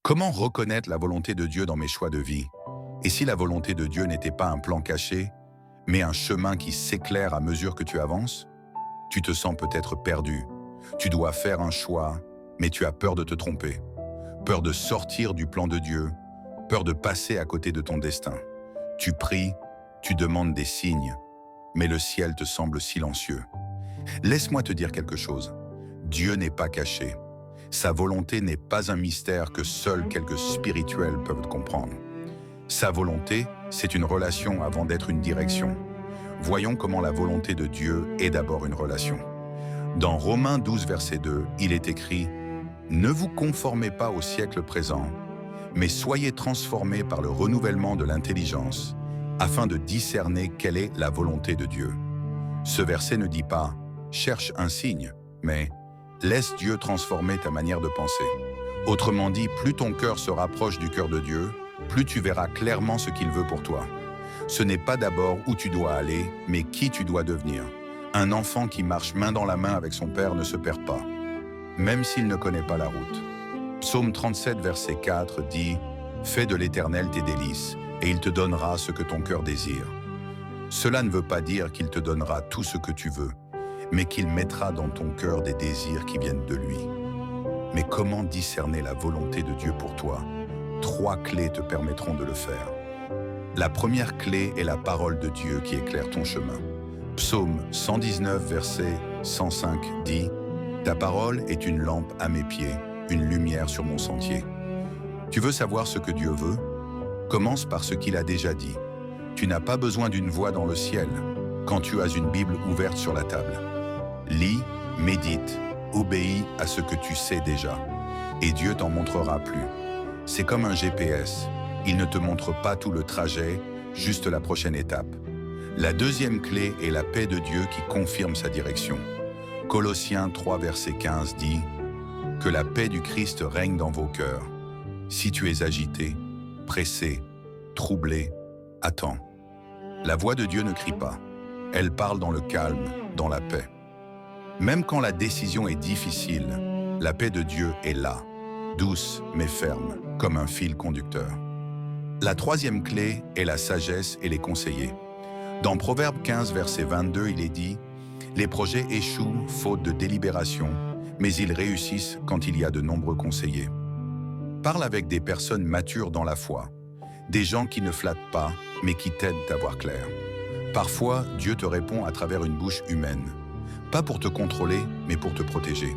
Comment reconnaître la volonté de Dieu dans mes choix de vie? Et si la volonté de Dieu n'était pas un plan caché, mais un chemin qui s'éclaire à mesure que tu avances? Tu te sens peut-être perdu. Tu dois faire un choix, mais tu as peur de te tromper. Peur de sortir du plan de Dieu, peur de passer à côté de ton destin. Tu pries, tu demandes des signes, mais le ciel te semble silencieux. Laisse-moi te dire quelque chose. Dieu n'est pas caché. Sa volonté n'est pas un mystère que seuls quelques spirituels peuvent comprendre. Sa volonté, c'est une relation avant d'être une direction. Voyons comment la volonté de Dieu est d'abord une relation. Dans Romains 12, verset 2, il est écrit « Ne vous conformez pas au siècle présent, mais soyez transformés par le renouvellement de l'intelligence, afin de discerner quelle est la volonté de Dieu. » Ce verset ne dit pas « Cherche un signe », mais « Laisse Dieu transformer ta manière de penser ». Autrement dit, plus ton cœur se rapproche du cœur de Dieu, plus tu verras clairement ce qu'il veut pour toi. Ce n'est pas d'abord où tu dois aller, mais qui tu dois devenir. Un enfant qui marche main dans la main avec son père ne se perd pas, même s'il ne connaît pas la route. Psaume 37, verset 4 dit « Fais de l'Éternel tes délices, et il te donnera ce que ton cœur désire. » Cela ne veut pas dire qu'il te donnera tout ce que tu veux, mais qu'il mettra dans ton cœur des désirs qui viennent de lui. Mais comment discerner la volonté de Dieu pour toi? 3 clés te permettront de le faire. La première clé est la parole de Dieu qui éclaire ton chemin. Psaume 119, verset 105 dit « Ta parole est une lampe à mes pieds, une lumière sur mon sentier. » Tu veux savoir ce que Dieu veut? Commence par ce qu'il a déjà dit. Tu n'as pas besoin d'une voix dans le ciel quand tu as une Bible ouverte sur la table. Lis, médite, obéis à ce que tu sais déjà, et Dieu t'en montrera plus. C'est comme un GPS, il ne te montre pas tout le trajet, juste la prochaine étape. La deuxième clé est la paix de Dieu qui confirme sa direction. Colossiens 3, verset 15 dit « Que la paix du Christ règne dans vos cœurs. Si tu es agité, pressé, troublé, attends. » La voix de Dieu ne crie pas, elle parle dans le calme, dans la paix. Même quand la décision est difficile, la paix de Dieu est là, douce mais ferme, comme un fil conducteur. La troisième clé est la sagesse et les conseillers. Dans Proverbe 15, verset 22, il est dit « Les projets échouent faute de délibération, mais ils réussissent quand il y a de nombreux conseillers. » Parle avec des personnes matures dans la foi, des gens qui ne flattent pas, mais qui t'aident à voir clair. Parfois, Dieu te répond à travers une bouche humaine. Pas pour te contrôler, mais pour te protéger.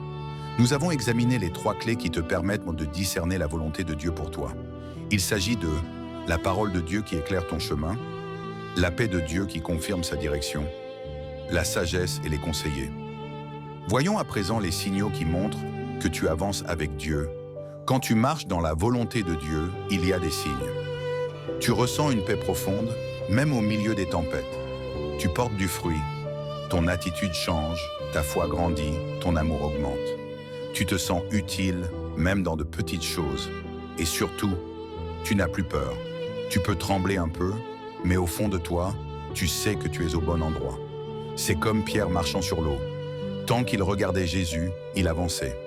Nous avons examiné les 3 clés qui te permettent de discerner la volonté de Dieu pour toi. Il s'agit de la parole de Dieu qui éclaire ton chemin, la paix de Dieu qui confirme sa direction, la sagesse et les conseillers. Voyons à présent les signaux qui montrent que tu avances avec Dieu. Quand tu marches dans la volonté de Dieu, il y a des signes. Tu ressens une paix profonde, même au milieu des tempêtes. Tu portes du fruit. Ton attitude change, ta foi grandit, ton amour augmente. Tu te sens utile, même dans de petites choses. Et surtout, tu n'as plus peur. Tu peux trembler un peu, mais au fond de toi, tu sais que tu es au bon endroit. C'est comme Pierre marchant sur l'eau. Tant qu'il regardait Jésus, il avançait.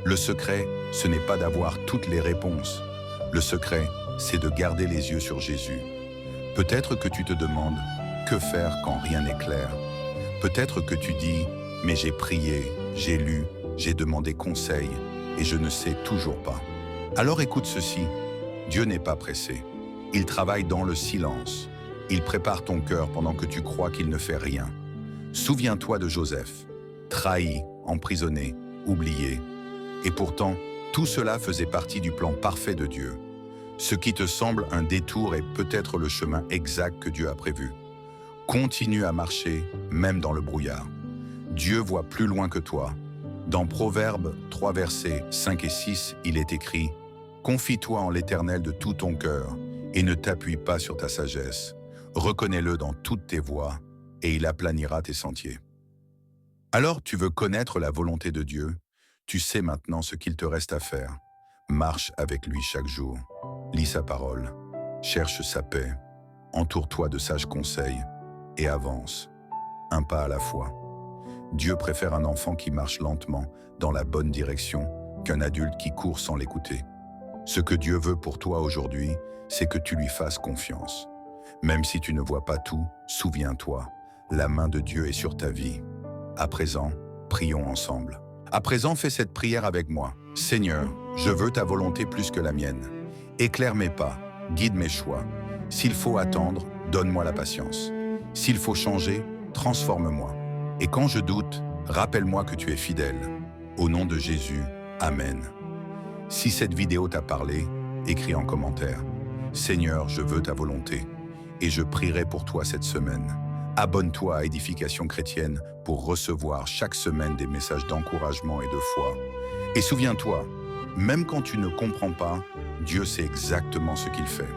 Le secret, ce n'est pas d'avoir toutes les réponses. Le secret, c'est de garder les yeux sur Jésus. Peut-être que tu te demandes, que faire quand rien n'est clair? Peut-être que tu dis, mais j'ai prié, j'ai lu, j'ai demandé conseil, et je ne sais toujours pas. Alors écoute ceci, Dieu n'est pas pressé. Il travaille dans le silence. Il prépare ton cœur pendant que tu crois qu'il ne fait rien. Souviens-toi de Joseph, trahi, emprisonné, oublié. Et pourtant, tout cela faisait partie du plan parfait de Dieu. Ce qui te semble un détour est peut-être le chemin exact que Dieu a prévu. Continue à marcher, même dans le brouillard. Dieu voit plus loin que toi. Dans Proverbes 3, versets 5 et 6, il est écrit « Confie-toi en l'Éternel de tout ton cœur et ne t'appuie pas sur ta sagesse. Reconnais-le dans toutes tes voies et il aplanira tes sentiers. » Alors tu veux connaître la volonté de Dieu? Tu sais maintenant ce qu'il te reste à faire. Marche avec lui chaque jour. Lis sa parole. Cherche sa paix. Entoure-toi de sages conseils. Et avance, un pas à la fois. Dieu préfère un enfant qui marche lentement dans la bonne direction qu'un adulte qui court sans l'écouter. Ce que Dieu veut pour toi aujourd'hui, c'est que tu lui fasses confiance. Même si tu ne vois pas tout, souviens-toi, la main de Dieu est sur ta vie. À présent, prions ensemble. À présent, fais cette prière avec moi. Seigneur, je veux ta volonté plus que la mienne. Éclaire mes pas, guide mes choix. S'il faut attendre, donne-moi la patience. S'il faut changer, transforme-moi. Et quand je doute, rappelle-moi que tu es fidèle. Au nom de Jésus, Amen. Si cette vidéo t'a parlé, écris en commentaire. Seigneur, je veux ta volonté. Et je prierai pour toi cette semaine. Abonne-toi à Édification chrétienne pour recevoir chaque semaine des messages d'encouragement et de foi. Et souviens-toi, même quand tu ne comprends pas, Dieu sait exactement ce qu'il fait.